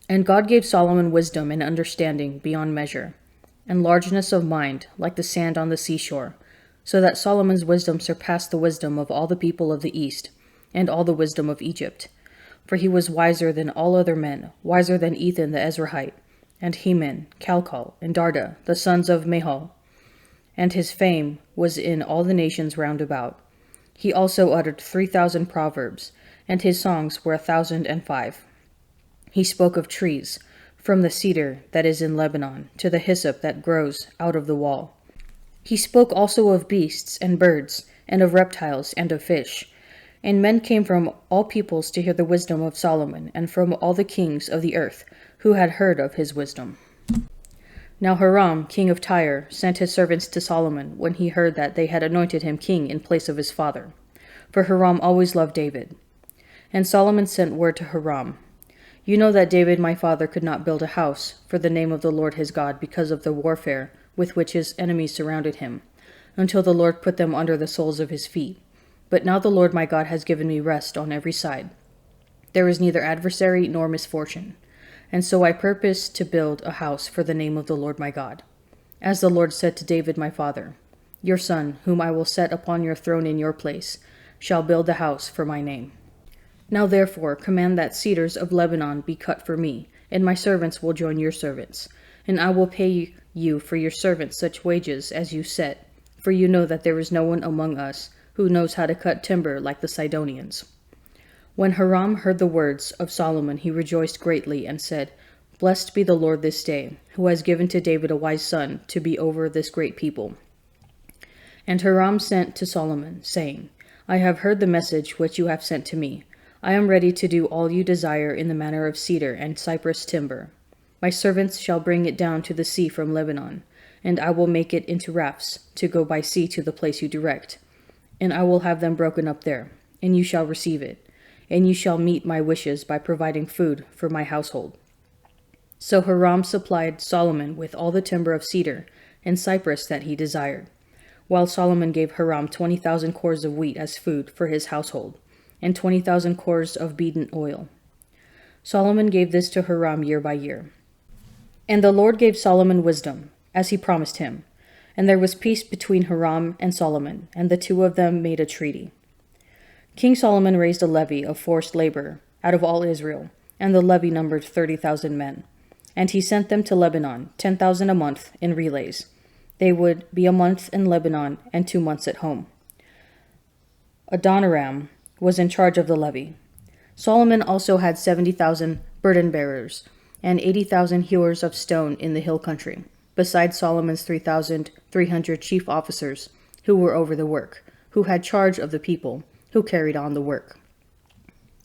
And God gave Solomon wisdom and understanding beyond measure, and largeness of mind like the sand on the seashore, so that Solomon's wisdom surpassed the wisdom of all the people of the east, and all the wisdom of Egypt. For he was wiser than all other men, wiser than Ethan the Ezrahite, and Heman, Calcol, and Darda, the sons of Mahol. And his fame was in all the nations round about. He also uttered 3,000 proverbs, and his songs were 1,005. He spoke of trees, from the cedar that is in Lebanon to the hyssop that grows out of the wall. He spoke also of beasts and birds, and of reptiles and of fish. And men came from all peoples to hear the wisdom of Solomon, and from all the kings of the earth, who had heard of his wisdom. Now Hiram, king of Tyre, sent his servants to Solomon when he heard that they had anointed him king in place of his father. For Hiram always loved David. And Solomon sent word to Hiram, "You know that David my father could not build a house for the name of the Lord his God because of the warfare with which his enemies surrounded him, until the Lord put them under the soles of his feet. But now the Lord my God has given me rest on every side. There is neither adversary nor misfortune. And so I purpose to build a house for the name of the Lord my God. As the Lord said to David my father, your son, whom I will set upon your throne in your place, shall build the house for my name. Now therefore command that cedars of Lebanon be cut for me, and my servants will join your servants. And I will pay you for your servants such wages as you set, for you know that there is no one among us who knows how to cut timber like the Sidonians." When Hiram heard the words of Solomon, he rejoiced greatly and said, "Blessed be the Lord this day, who has given to David a wise son to be over this great people." And Hiram sent to Solomon, saying, "I have heard the message which you have sent to me. I am ready to do all you desire in the matter of cedar and cypress timber. My servants shall bring it down to the sea from Lebanon, and I will make it into rafts to go by sea to the place you direct. And I will have them broken up there, and you shall receive it. And you shall meet my wishes by providing food for my household." So Hiram supplied Solomon with all the timber of cedar and cypress that he desired, while Solomon gave Hiram 20,000 cors of wheat as food for his household, and 20,000 cors of beaten oil. Solomon gave this to Hiram year by year. And the Lord gave Solomon wisdom, as he promised him, and there was peace between Hiram and Solomon, and the two of them made a treaty. King Solomon raised a levy of forced labor out of all Israel, and the levy numbered 30,000 men. And he sent them to Lebanon, 10,000 a month, in relays. They would be a month in Lebanon and 2 months at home. Adoniram was in charge of the levy. Solomon also had 70,000 burden-bearers and 80,000 hewers of stone in the hill country, besides Solomon's 3,300 chief officers who were over the work, who had charge of the people, who carried on the work.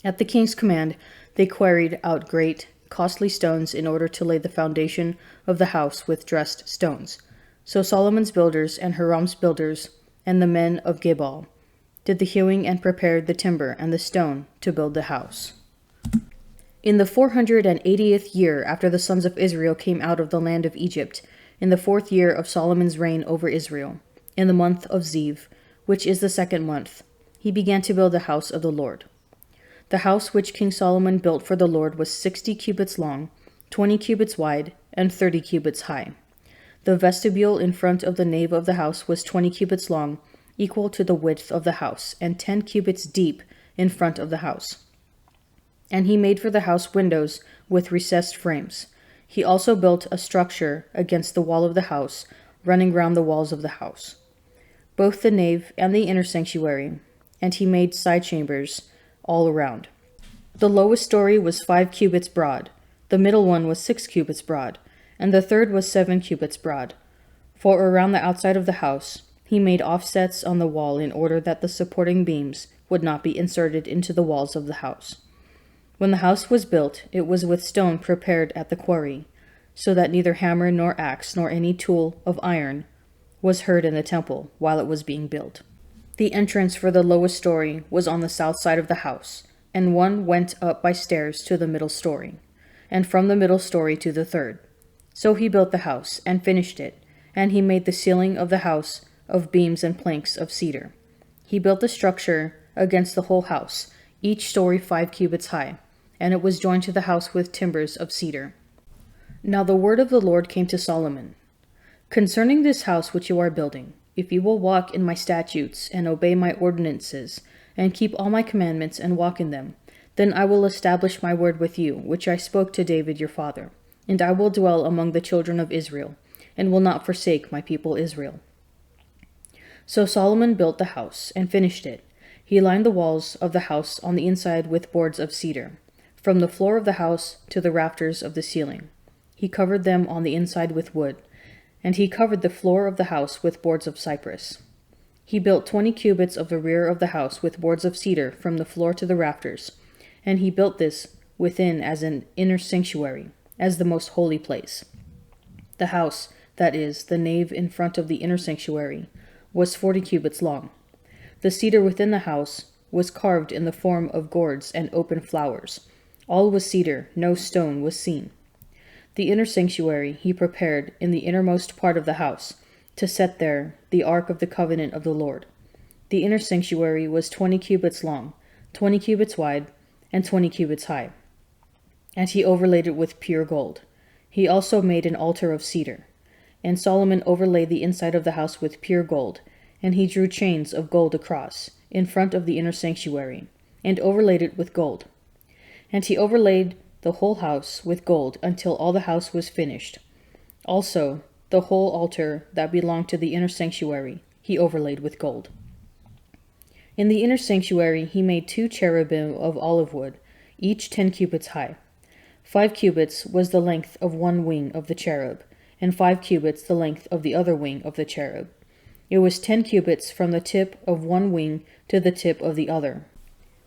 At the king's command, they quarried out great, costly stones in order to lay the foundation of the house with dressed stones. So Solomon's builders and Hiram's builders and the men of Gebal did the hewing and prepared the timber and the stone to build the house. In the 480th year after the sons of Israel came out of the land of Egypt, in the 4th year of Solomon's reign over Israel, in the month of Ziv, which is the 2nd month, he began to build the house of the Lord. The house which King Solomon built for the Lord was 60 cubits long, 20 cubits wide, and 30 cubits high. The vestibule in front of the nave of the house was 20 cubits long, equal to the width of the house, and 10 cubits deep in front of the house. And he made for the house windows with recessed frames. He also built a structure against the wall of the house, running round the walls of the house, both the nave and the inner sanctuary, and he made side chambers all around. The lowest story was 5 cubits broad, the middle one was 6 cubits broad, and the third was 7 cubits broad. For around the outside of the house he made offsets on the wall in order that the supporting beams would not be inserted into the walls of the house. When the house was built, it was with stone prepared at the quarry, so that neither hammer nor axe nor any tool of iron was heard in the temple while it was being built. The entrance for the lowest story was on the south side of the house, and one went up by stairs to the middle story, and from the middle story to the third. So he built the house, and finished it, and he made the ceiling of the house of beams and planks of cedar. He built the structure against the whole house, each story 5 cubits high, and it was joined to the house with timbers of cedar. Now the word of the Lord came to Solomon. Concerning this house which you are building, if you will walk in my statutes, and obey my ordinances, and keep all my commandments, and walk in them, then I will establish my word with you, which I spoke to David your father, and I will dwell among the children of Israel, and will not forsake my people Israel. So Solomon built the house, and finished it. He lined the walls of the house on the inside with boards of cedar, from the floor of the house to the rafters of the ceiling. He covered them on the inside with wood, and he covered the floor of the house with boards of cypress. He built 20 cubits of the rear of the house with boards of cedar from the floor to the rafters, and he built this within as an inner sanctuary, as the most holy place. The house, that is, the nave in front of the inner sanctuary, was 40 cubits long. The cedar within the house was carved in the form of gourds and open flowers. All was cedar, no stone was seen. The inner sanctuary he prepared in the innermost part of the house, to set there the ark of the covenant of the Lord. The inner sanctuary was 20 cubits long, 20 cubits wide, and 20 cubits high. And he overlaid it with pure gold. He also made an altar of cedar. And Solomon overlaid the inside of the house with pure gold, and he drew chains of gold across, in front of the inner sanctuary, and overlaid it with gold. And he overlaid the whole house with gold until all the house was finished. Also, the whole altar that belonged to the inner sanctuary he overlaid with gold. In the inner sanctuary he made 2 cherubim of olive wood, each 10 cubits high. 5 cubits was the length of one wing of the cherub, and 5 cubits the length of the other wing of the cherub. It was 10 cubits from the tip of one wing to the tip of the other.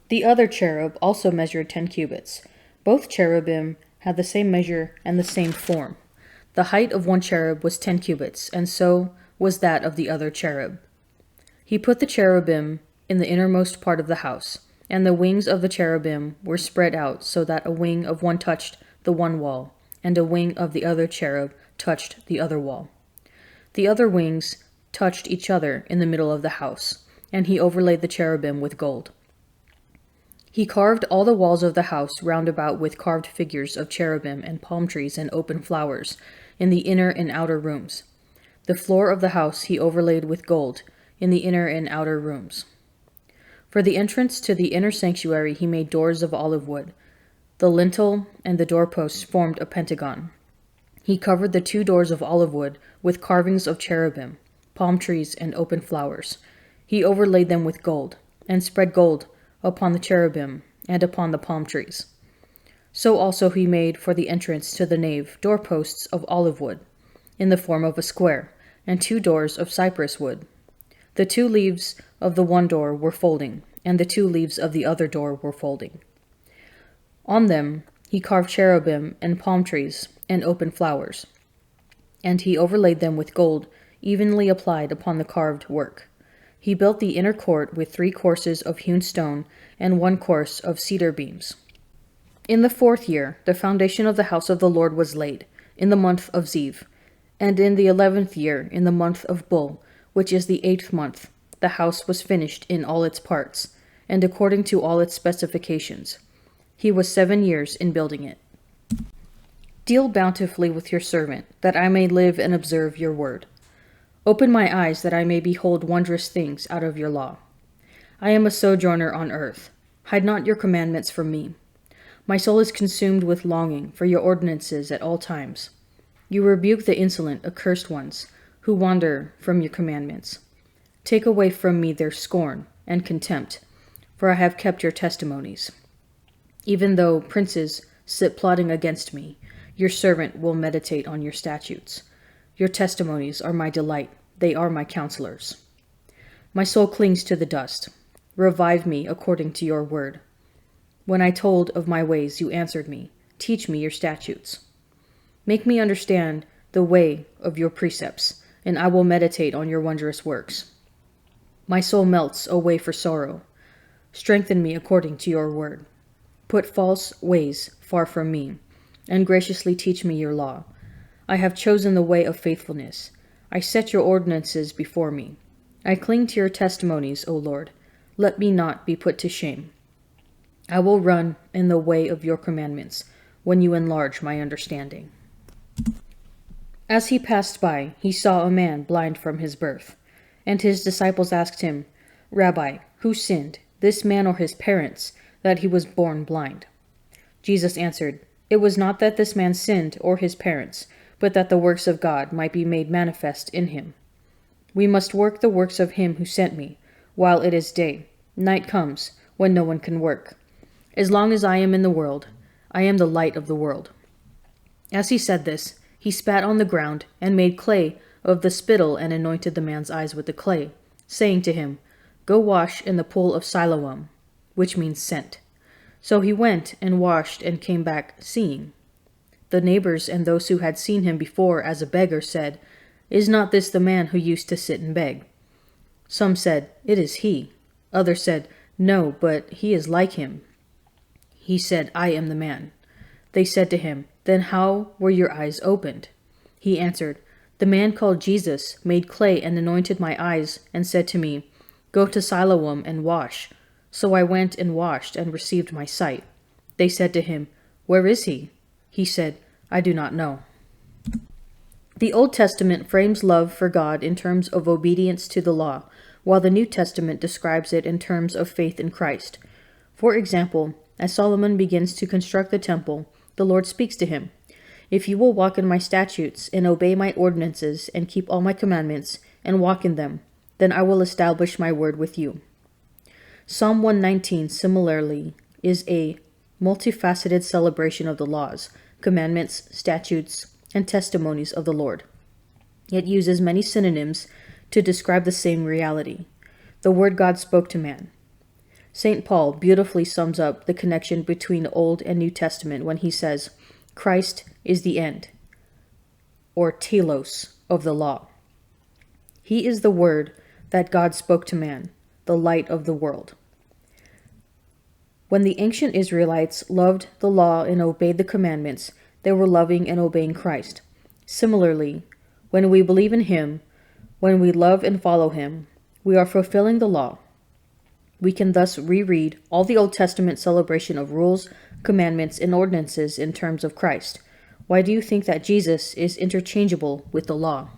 The other cherub also measured 10 cubits. Both cherubim had the same measure and the same form. The height of one cherub was 10 cubits, and so was that of the other cherub. He put the cherubim in the innermost part of the house, and the wings of the cherubim were spread out so that a wing of one touched the one wall, and a wing of the other cherub touched the other wall. The other wings touched each other in the middle of the house, and he overlaid the cherubim with gold. He carved all the walls of the house round about with carved figures of cherubim and palm trees and open flowers in the inner and outer rooms. The floor of the house he overlaid with gold in the inner and outer rooms. For the entrance to the inner sanctuary he made doors of olive wood. The lintel and the doorposts formed a pentagon. He covered the 2 doors of olive wood with carvings of cherubim, palm trees, and open flowers. He overlaid them with gold, and spread gold upon the cherubim and upon the palm trees. So also he made for the entrance to the nave doorposts of olive wood, in the form of a square, and 2 doors of cypress wood. The 2 leaves of the one door were folding, and the 2 leaves of the other door were folding. On them he carved cherubim and palm trees and open flowers, and he overlaid them with gold evenly applied upon the carved work. He built the inner court with 3 courses of hewn stone and 1 course of cedar beams. In the 4th year, the foundation of the house of the Lord was laid, in the month of Ziv, and in the 11th year, in the month of Bul, which is the 8th month, the house was finished in all its parts, and according to all its specifications. He was 7 years in building it. Deal bountifully with your servant, that I may live and observe your word. Open my eyes that I may behold wondrous things out of your law. I am a sojourner on earth. Hide not your commandments from me. My soul is consumed with longing for your ordinances at all times. You rebuke the insolent, accursed ones, who wander from your commandments. Take away from me their scorn and contempt, for I have kept your testimonies. Even though princes sit plotting against me, your servant will meditate on your statutes. Your testimonies are my delight, they are my counselors. My soul clings to the dust. Revive me according to your word. When I told of my ways, you answered me. Teach me your statutes. Make me understand the way of your precepts, and I will meditate on your wondrous works. My soul melts away for sorrow. Strengthen me according to your word. Put false ways far from me, and graciously teach me your law. I have chosen the way of faithfulness. I set your ordinances before me. I cling to your testimonies, O Lord. Let me not be put to shame. I will run in the way of your commandments when you enlarge my understanding. As he passed by, he saw a man blind from his birth. And his disciples asked him, Rabbi, who sinned, this man or his parents, that he was born blind? Jesus answered, It was not that this man sinned or his parents, but that the works of God might be made manifest in him. We must work the works of him who sent me, while it is day. Night comes, when no one can work. As long as I am in the world, I am the light of the world. As he said this, he spat on the ground and made clay of the spittle and anointed the man's eyes with the clay, saying to him, Go wash in the pool of Siloam, which means sent. So he went and washed and came back seeing. The neighbors and those who had seen him before as a beggar said, Is not this the man who used to sit and beg? Some said, It is he. Others said, No, but he is like him. He said, I am the man. They said to him, Then how were your eyes opened? He answered, The man called Jesus made clay and anointed my eyes and said to me, Go to Siloam and wash. So I went and washed and received my sight. They said to him, Where is he? He said, I do not know. The Old Testament frames love for God in terms of obedience to the law, while the New Testament describes it in terms of faith in Christ. For example, as Solomon begins to construct the temple, the Lord speaks to him, If you will walk in my statutes and obey my ordinances and keep all my commandments and walk in them, then I will establish my word with you. Psalm 119, similarly, is a multifaceted celebration of the laws, commandments, statutes, and testimonies of the Lord. It uses many synonyms to describe the same reality, the word God spoke to man. St. Paul beautifully sums up the connection between the Old and New Testament when he says, Christ is the end, or telos, of the law. He is the word that God spoke to man, the light of the world. When the ancient Israelites loved the law and obeyed the commandments, they were loving and obeying Christ. Similarly, when we believe in him, when we love and follow him, we are fulfilling the law. We can thus reread all the Old Testament celebration of rules, commandments, and ordinances in terms of Christ. Why do you think that Jesus is interchangeable with the law?